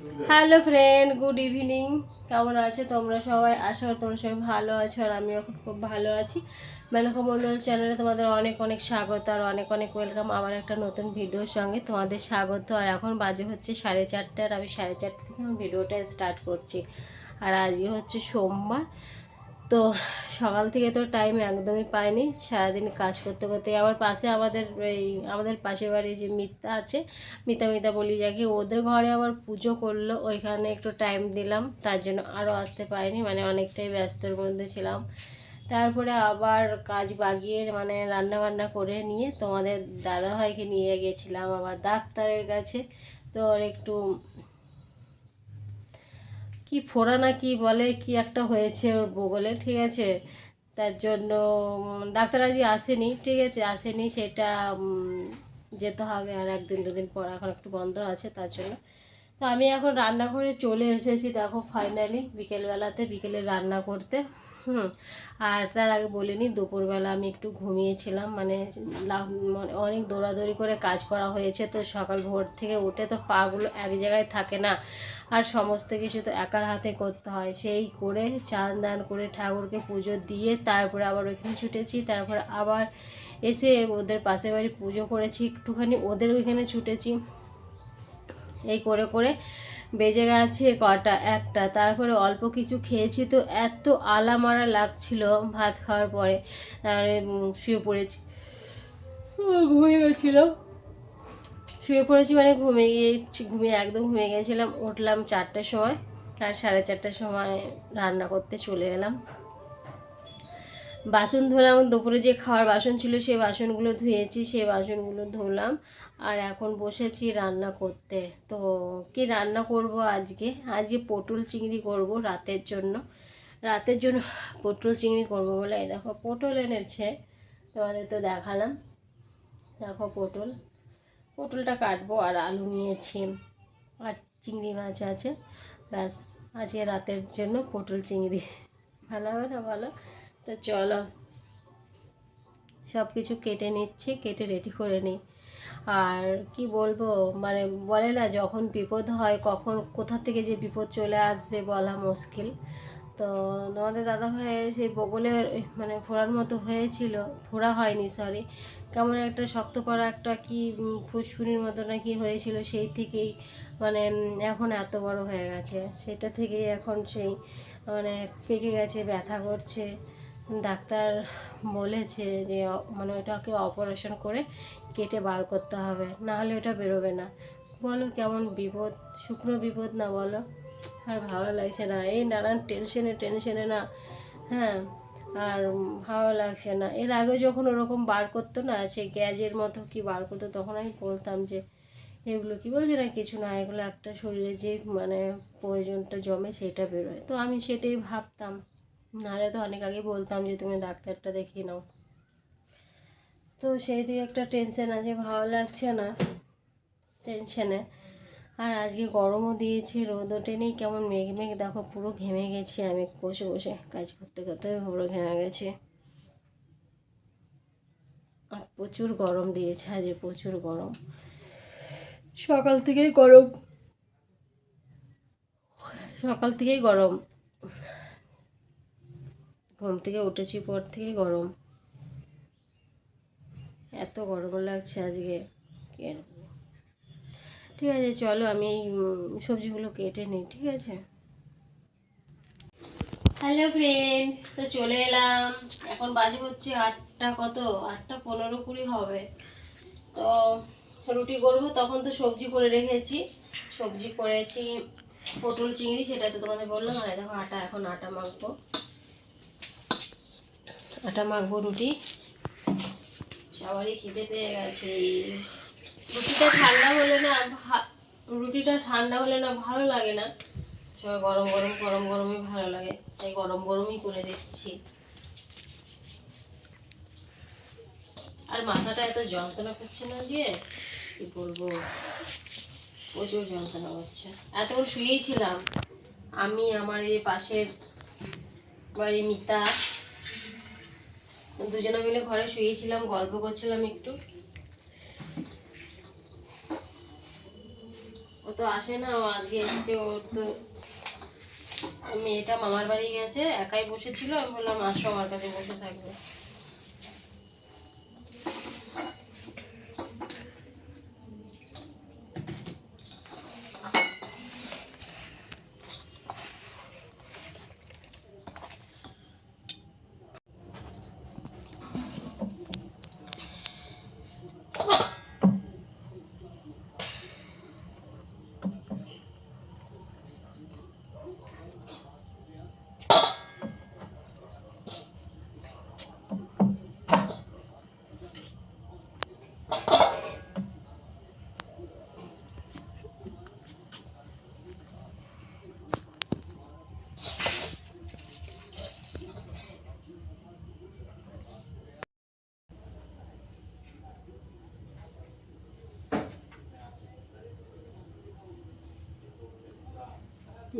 Hello friend, good evening. কেমন আছো তোমরা সবাই? আশা করি তোমরা সবাই ভালো আছো, আর আমি এখন খুব ভালো আছি। মেনকা মন্ডল চ্যানেলে তোমাদের অনেক অনেক স্বাগত আর অনেক অনেক ওয়েলকাম। আমার একটা নতুন ভিডিওর সঙ্গে তোমাদের স্বাগত। আর এখন বাজে হচ্ছে 4:30, আর আমি 4:30 থেকে আমার ভিডিওটা স্টার্ট করছি। আর আজকে হচ্ছে সোমবার। তো সকাল থেকে তো টাইম একদমই পাইনি, সারাদিন কাজ করতে করতে। আবার পাশে আমাদের পাশের বাড়ি যে মিতা আছে, মিতা বলি যাকে, ওদের ঘরে আবার পুজো করলো, ওইখানে একটু টাইম দিলাম, তার জন্য আরও আসতে পারিনি, মানে অনেকটাই ব্যস্তর মধ্যে ছিলাম। তারপরে আবার কাজ বাগিয়ে রান্না বান্না করে নিয়ে তোমাদের দাদাভাইকে নিয়ে গেছিলাম আবার ডাক্তারের কাছে। তো ওর একটু কি ফোড়া না কি বলে, কি একটা হয়েছে ওর বগলে, ঠিক আছে। তার জন্য ডাক্তার আজকে আসেনি, ঠিক আছে, আসেনি, সেটা যেতে হবে আর একদিন দুদিন পর, এখন একটু বন্ধ আছে তার জন্য। তো আমি এখন রান্নাঘরে চলে এসেছি, দেখো ফাইনালি বিকেলে রান্না করতে। আর তার আগে বলিনি, দুপুরবেলা আমি একটু ঘুমিয়েছিলাম, মানে অনেক দৌড়াদৌড়ি করে কাজ করা হয়েছে, তো সকাল ভোর থেকে উঠে তো পাগুলো এক জায়গায় থাকে না, আর সমস্ত কিছু তো একার হাতে করতে হয়। সেই করে চান দান করে ঠাকুরকে পুজো দিয়ে তারপরে আবার ওইখানে ছুটেছি, তারপর আবার এসে ওদের পাশে বাড়ি পুজো করেছি, একটুখানি ওদের ওইখানে ছুটেছি। এই করে করে বেজে গেছে কটা, একটা। তারপরে অল্প কিছু খেয়েছি, তো এত আলামারা লাগছিল ভাত খাওয়ার পরে, তারপরে শুয়ে পড়েছি, ঘুমিয়ে গেছিলো, শুয়ে পড়েছি, মানে একদম ঘুমিয়ে গেছিলাম। উঠলাম 4টার সময়, আর 4:30টার সময় রান্না করতে চলে এলাম। বাসন ধুলাম, দুপুরে যে খাওয়ার বাসন ছিল সেই বাসনগুলো ধুয়েছি, সেই বাসনগুলো ধুলাম। আর এখন বসেছি রান্না করতে। তো কি রান্না করব আজকে পটল চিংড়ি করব রাতের জন্য পটল চিংড়ি করব বলে এই দেখো পটল এনেছে, তোমাদের তো দেখালাম। দেখো পটলটা কাটবো, আর আলু নিয়েছি, আর চিংড়ি মাছ আছে, ব্যাস। আজকে রাতের জন্য পটল চিংড়ি, ভালো হবে না বলো? তো চলো সব কিছু কেটে নিচ্ছি, কেটে রেডি করে নিই। আর কি বলবো, মানে বলে না, যখন বিপদ হয় কখন কোথা থেকে যে বিপদ চলে আসবে বলা মুশকিল। তো তোমাদের দাদাভাইয়ের সেই বগলে ফোড়ার মতো হয়েছিল, ফোড়া হয়নি সরি, কেমন একটা শক্ত পড়া একটা কি ফুসকুনির মতো নাকি হয়েছিল, সেই থেকেই এখন এত বড় হয়ে গেছে, সেটা থেকেই এখন সেই পেকে গেছে, ব্যথা করছে। ডাক্তার বলেছে যে ওটাকে অপারেশন করে কেটে বার করতে হবে, না হলে ওটা বেরোবে না। বলো কেমন বিপদ, শুকনো বিপদ না বলো? আর ভালো লাগছে না, এই নানান টেনশনে না। হ্যাঁ, আর ভালো লাগছে না। এর আগে যখন ওরকম বার করতো না, সে গ্যাজের মতো কি বার করতো, তখন আমি বলতাম যে এগুলো কি বলছে না, কিছু না, এগুলো একটা শরীরে যে প্রয়োজনটা জমে সেটা বেরোয়। তো আমি সেটাই ভাবতাম, নাহলে তো অনেক আগে বলতাম যে তুমি ডাক্তারটা দেখিয়ে নাও। তো সেই দিকে একটা টেনশন আছে, ভালো লাগছে না টেনশনে। আর আজকে গরমও দিয়েছে, রোদ ওঠেনি, কেমন মেঘ দেখো, পুরো ঘেমে গেছি আমি বসে বসে কাজ করতে করতে, পুরো ঘেমে গেছে। আর প্রচুর গরম দিয়েছে আজকে, প্রচুর গরম, সকাল থেকেই গরম, সকাল থেকেই গরম, ঘুম থেকে উঠেছি পর থেকেই গরম, এত গরম লাগছে আজকে। ঠিক আছে, চলো আমি এই সবজিগুলো কেটে নিই, ঠিক আছে। হ্যালো ফ্রেন্ড, তো চলে এলাম, এখন বাজে হচ্ছে 8টা, কত 8:15-20 হবে। তো রুটি করবো, তখন তো সবজি করে রেখেছি, সবজি করেছি পটল চিংড়ি, সেটা তো তোমাদের বললাম। আর দেখো এখন আটা মাখবো রুটি, সবারই খিদে পেয়ে গেছে। রুটিটা ঠান্ডা হলে না রুটিটা ঠান্ডা হলে না ভালো লাগে না, সবাই গরম গরমই ভালো লাগে, তাই গরম গরমই করে দিচ্ছি। আর মাথাটা এত যন্ত্রণা করছে না দিয়ে কি বলবো, প্রচুর যন্ত্রণা হচ্ছে। এতক্ষণ শুয়েই ছিলাম আমি, আমার এই পাশের বাড়ি মিতা, দুজনে মিলে ঘরে শুয়েছিলাম, গল্প করছিলাম একটু। তো আসে না, ও আজকে এসছে। ওর তো মেয়েটা মামার বাড়ি গেছে, একাই বসেছিল, আমি বললাম আসো আমার কাছে বসে থাকবে।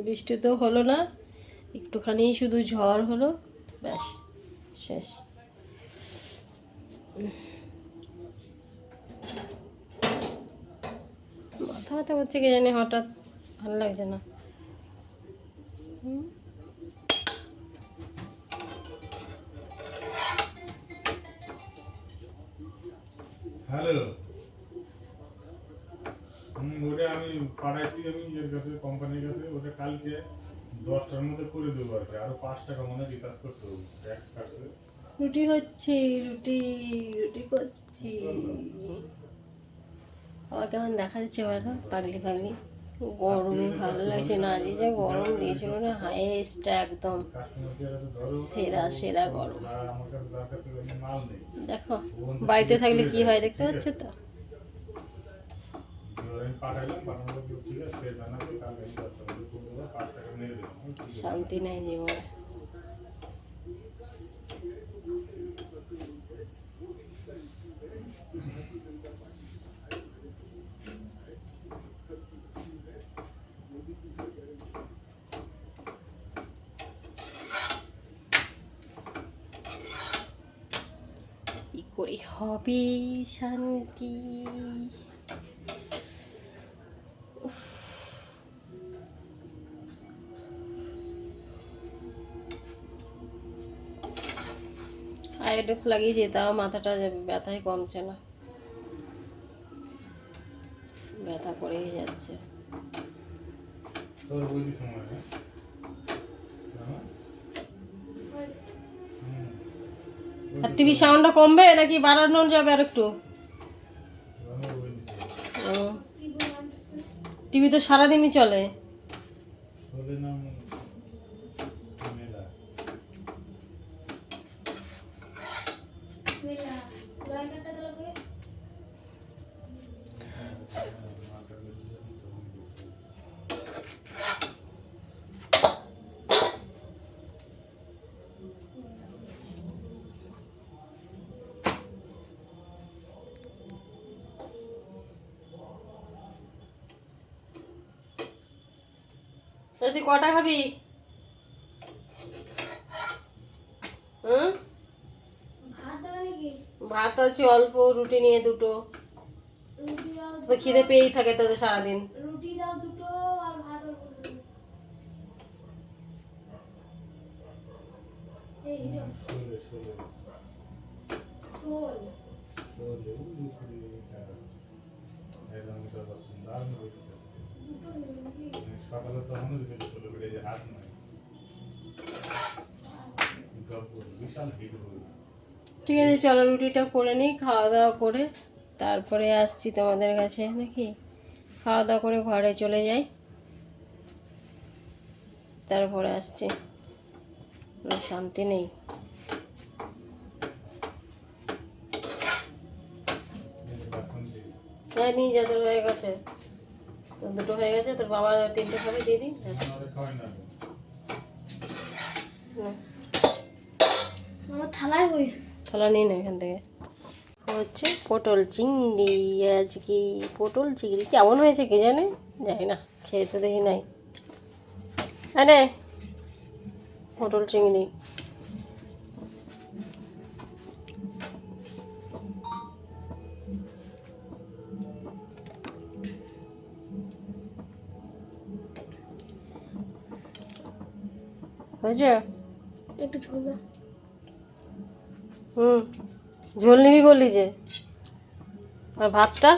বৃষ্টি তো হলো না, একটুখানি শুধু ঝড় হলো, ব্যাস শেষ। মাথা ব্যথা করছে কি জানি, হঠাৎ ভালো লাগছে না। হ্যালো, ওটা আমি পাঠাইছি, আমি এর কাছে কোম্পানির কাছে, ওটা কালকে 10টার মধ্যে করে দেবো আর কি। আরো 5 টাকা মনে রিচার্জ করতে হবে, ট্যাক্স কাটবে। রুটি হচ্ছে, রুটি রুটি করছি। আবার কেমন দেখা যাচ্ছে বলো, পাগলি পাগলি। গরমে ভালো লাগছে না, আজ যে গরম দিয়েছিল না, হাইয়েস্ট একদম সেরা সেরা গরম। দেখো বাড়িতে থাকলে কি হয় দেখতে পাচ্ছ তো। শান্তি নেই জীবনে। কি করে হবে শান্তি? আয়োডেক্স লাগিয়েছি, তাও মাথাটা ব্যথাই কমছে না, ব্যথা করেই যাচ্ছে। আর টিভি সাউন্ডটা কমবে নাকি বাড়ানো যাবে আর একটু? টিভি তো সারাদিনই চলে। তুই কটা খাবি? ভাত আছে অল্প, রুটি নিয়ে দুটো। খিদে পেয়েই থাকে তোদের সারাদিন। রুটি দাও দুটো আর ভাত সকালে তখন হাত নয়, বিশাল ভিড় হবে। ঠিক আছে, চলো রুটিটা করে নিই, খাওয়া দাওয়া করে তারপরে আসছি তোমাদের কাছে নাকি। খাওয়া দাওয়া করে ঘরে চলে যাই, তারপরে আসছি, শান্তি নেই। হ্যাঁ নিয়ে যা, তোর হয়ে গেছে, দুটো হয়ে গেছে, তোর বাবা 3টে খাবে, দিয়ে দিই। থালা নিয়ে না এখান থেকে। হচ্ছে পটল চিংড়ি, আজকে পটল চিংড়ি কেমন হয়েছে কে জানে, জানি না, খেয়ে তো দেখি নাই। আরে পটল চিংড়ি হয়েছে? একটু ঝোল দাও। হুম, ঝোল নিবি বললি যে। আর ভাতটা?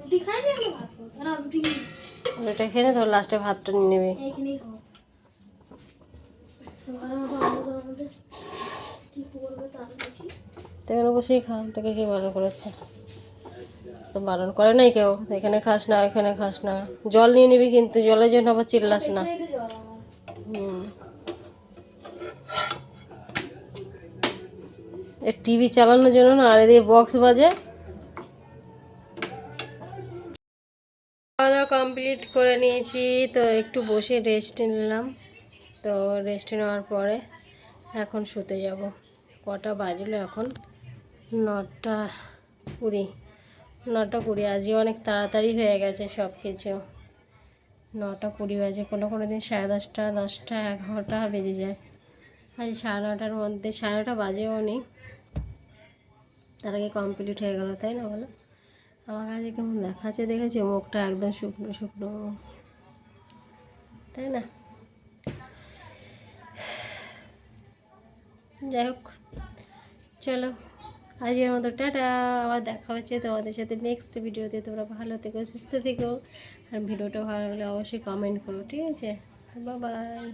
রুটি খাই না, আমি ভাত খাবো। না, রুটি খাই। ওটা খেয়ে নে, তোর লাস্টে ভাতটা নিয়ে নিবি। এইখানেই খাবো। ভালো মতো আমাদের আমাদের কি করবে তার দেখি। তো এখানে বসেই খা, তোকে কে বারণ করেছে? তো বারণ করে নাই কেউ, এখানে খাস না এখানে খাস না। জল নিয়ে নিবি কিন্তু, জলের জন্য আবার চিল্লাস না। পেছনেই তো জল আমার। হুম, এ টিভি চালানোর জন্য না, আর এদিকে বক্স বাজে। খাওয়া দাওয়া কমপ্লিট করে নিয়েছি, তো একটু বসে রেস্ট নিলাম। তো রেস্ট নেওয়ার পরে এখন শুতে যাব। কটা বাজলো এখন? 9:20। 9:20। আজকে অনেক তাড়াতাড়ি হয়ে গেছে সব কিছু। 9:20 বাজে, কোনো কোনো দিন 10:30, 10টা, 11টা বেজে যায়। আজ 9:30টার মধ্যে, 9:30 বাজেও নি, তার আগে কমপ্লিট হয়ে গেল, তাই না বলো? আমার কাছে কেমন দেখাচ্ছে দেখেছি, মুখটা একদম শুকনো শুকনো, তাই না? যাই হোক, চলো আজকের মতো টাটা। আবার দেখা হচ্ছে তোমাদের সাথে নেক্সট ভিডিওতে। তোমরা ভালো থেকো, সুস্থ থেকো, আর ভিডিওটা ভালো লাগলে অবশ্যই কমেন্ট করো, ঠিক আছে? Bye bye.